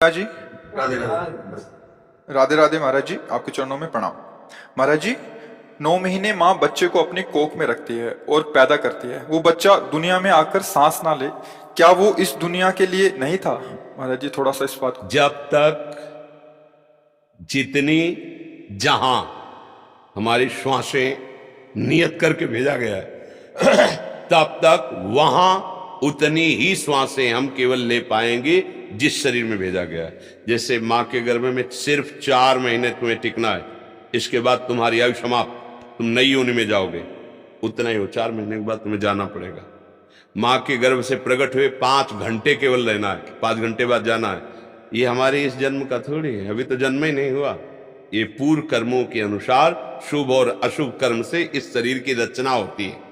महाराज जी, राधे राधे। राधे राधे। महाराज जी, आपके चरणों में प्रणाम। महाराज जी, 9 महीने माँ बच्चे को अपनी कोख में रखती है और पैदा करती है। वो बच्चा दुनिया में आकर सांस ना ले, क्या वो इस दुनिया के लिए नहीं था? महाराज जी, थोड़ा सा इस बात को। जब तक जितनी जहां हमारी श्वासें नियत करके भेजा गया है तब तक वहां उतनी ही श्वासें हम केवल ले पाएंगे जिस शरीर में भेजा गया है। जैसे मां के गर्भ में सिर्फ 4 महीने तुम्हें टिकना है, इसके बाद तुम्हारी आयु समाप्त, तुम नई योनि में जाओगे। उतना ही हो, 4 महीने के बाद तुम्हें जाना पड़ेगा। मां के गर्भ से प्रकट हुए 5 घंटे केवल रहना है, 5 घंटे बाद जाना है। ये हमारे इस जन्म का थोड़ी है, अभी तो जन्म ही नहीं हुआ। ये पूर्व कर्मों के अनुसार शुभ और अशुभ कर्म से इस शरीर की रचना होती है।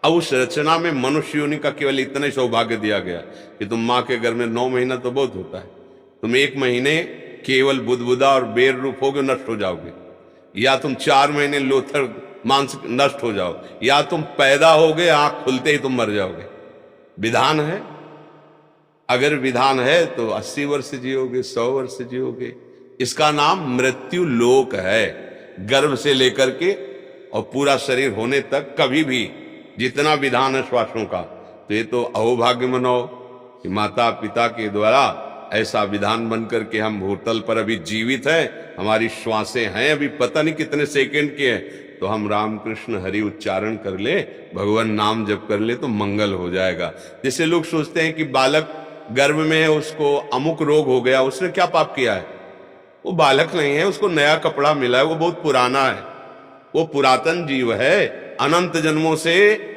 अब उस रचना में मनुष्य योनि का केवल इतना ही सौभाग्य दिया गया कि तुम मां के गर्भ में 9 महीना तो बहुत होता है, तुम 1 महीने केवल बुदबुदा और बेर रूप होगे, नष्ट हो जाओगे। या तुम 4 महीने लोथर मांस नष्ट हो जाओ, या तुम पैदा होगे आंख खुलते ही तुम मर जाओगे। विधान है, अगर विधान है तो 80 वर्ष जियोगे, 100 वर्ष जियोगे। इसका नाम मृत्यु लोक है। गर्भ से लेकर के और पूरा शरीर होने तक कभी भी जितना विधान है श्वासों का, तो ये तो अहोभाग्य मनाओ कि माता पिता के द्वारा ऐसा विधान बन करके हम भूतल पर अभी जीवित हैं। हमारी श्वासें हैं अभी पता नहीं कितने सेकंड के हैं, तो हम राम कृष्ण हरि उच्चारण कर ले, भगवान नाम जप कर ले तो मंगल हो जाएगा। जैसे लोग सोचते हैं कि बालक गर्भ में है, उसको अमुक रोग हो गया, उसने क्या पाप किया है? वो बालक नहीं है, उसको नया कपड़ा मिला है, वो बहुत पुराना है, वो पुरातन जीव है। अनंत जन्मों से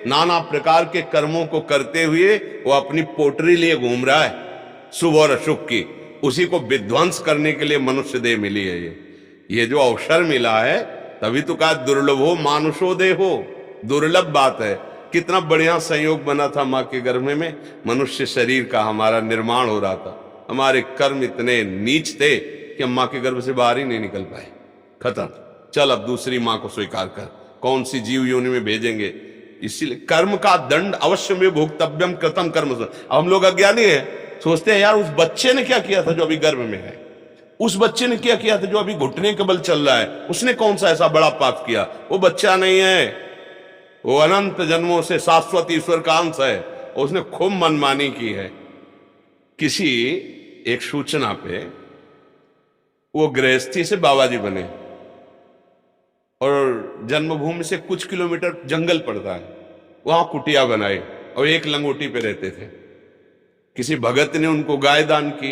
नाना प्रकार के कर्मों को करते हुए वो अपनी पोटरी लिए घूम रहा है, शुभ और अशुभ की। उसी को विध्वंस करने के लिए मनुष्य देह मिली है। ये जो अवसर मिला है, तभी तो कहा दुर्लभ हो मानुषो देहो, दुर्लभ बात है। कितना बढ़िया संयोग बना था मां के गर्भ में, मनुष्य शरीर का हमारा निर्माण हो रहा था। हमारे कर्म इतने नीच थे कि हम मां के गर्भ से बाहर ही नहीं निकल पाए। खत्म, चल अब दूसरी मां को स्वीकार कर, कौन सी जीव योनि में भेजेंगे। इसीलिए कर्म का दंड अवश्य में भोक्तव्यम कृतम कर्म। अब हम लोग अज्ञानी है, सोचते हैं यार उस बच्चे ने क्या किया था जो अभी गर्भ में है, उस बच्चे ने क्या किया था जो अभी घुटने के बल चल रहा है, उसने कौन सा ऐसा बड़ा पाप किया। वो बच्चा नहीं है, वो अनंत जन्मों से शाश्वत ईश्वर का अंश है, और उसने खूब मनमानी की है। किसी एक सूचना पे वो गृहस्थी से बाबा जी बने, और जन्मभूमि से कुछ किलोमीटर जंगल पड़ता है, वहां कुटिया बनाई और एक लंगोटी पे रहते थे। किसी भगत ने उनको गाय दान की,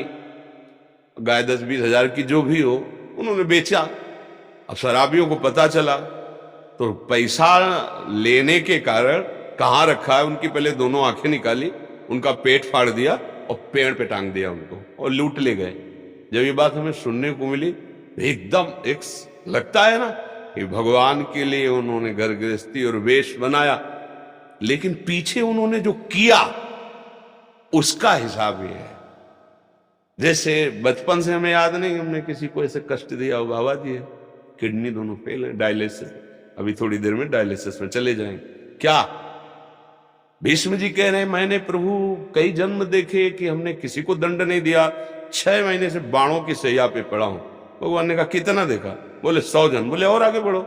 गाय 10-20 हजार की जो भी हो, उन्होंने बेचा। अब शराबियों को पता चला तो पैसा लेने के कारण कहां रखा है उनकी पहले दोनों आंखें निकाली, उनका पेट फाड़ दिया और पेड़ पे टांग दिया उनको, और लूट ले गए। जब ये बात हमें सुनने को मिली, एकदम एक लगता है ना कि भगवान के लिए उन्होंने घर गृहस्थी और वेश बनाया, लेकिन पीछे उन्होंने जो किया उसका हिसाब ये है। जैसे बचपन से हमें याद नहीं हमने किसी को ऐसे कष्ट दिया हो, बाबा जी है, किडनी दोनों फेल है, डायलिसिस, अभी थोड़ी देर में डायलिसिस में चले जाएंगे। क्या भीष्म जी कह रहे हैं, मैंने प्रभु कई जन्म देखे कि हमने किसी को दंड नहीं दिया, 6 महीने से बाणों की सैया पे पड़ा हूं। भगवान ने कहा कितना देखा? बोले 100 जन्म। बोले और आगे बढ़ो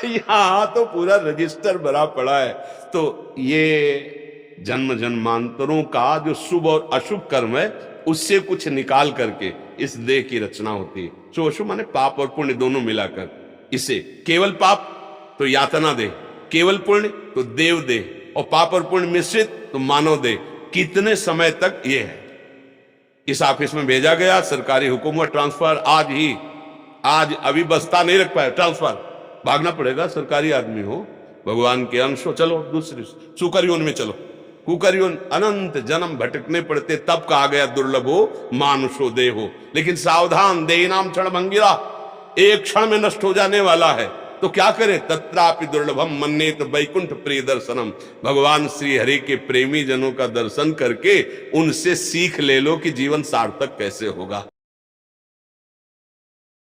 यहां तो पूरा रजिस्टर भरा पड़ा है। तो ये जन्म जन्मांतरों का जो शुभ और अशुभ कर्म है, उससे कुछ निकाल करके इस देह की रचना होती है। शुभ अशुभ माने पाप और पुण्य दोनों मिलाकर। इसे केवल पाप तो यातना दे, केवल पुण्य तो देव दे, और पाप और पुण्य मिश्रित तो मानव दे। कितने समय तक ये है। इस ऑफिस में भेजा गया, सरकारी हुक्म हुआ ट्रांसफर आज ही, आज अभी बस्ता नहीं रख पाया, ट्रांसफर भागना पड़ेगा। सरकारी आदमी हो, भगवान के अंश हो, चलो दूसरी सुकरयोन में चलो। कुकरयोन अनंत जन्म भटकने पड़ते, तब कहा गया दुर्लभ हो मानुषो देहो। लेकिन सावधान, देह नाम क्षण भंगिरा, एक क्षण में नष्ट हो जाने वाला है। तो क्या करे? तत्रापि दुर्लभम मन्येत वैकुंठ प्रिय दर्शनम। भगवान श्री हरि के प्रेमी जनों का दर्शन करके उनसे सीख ले लो कि जीवन सार्थक कैसे होगा।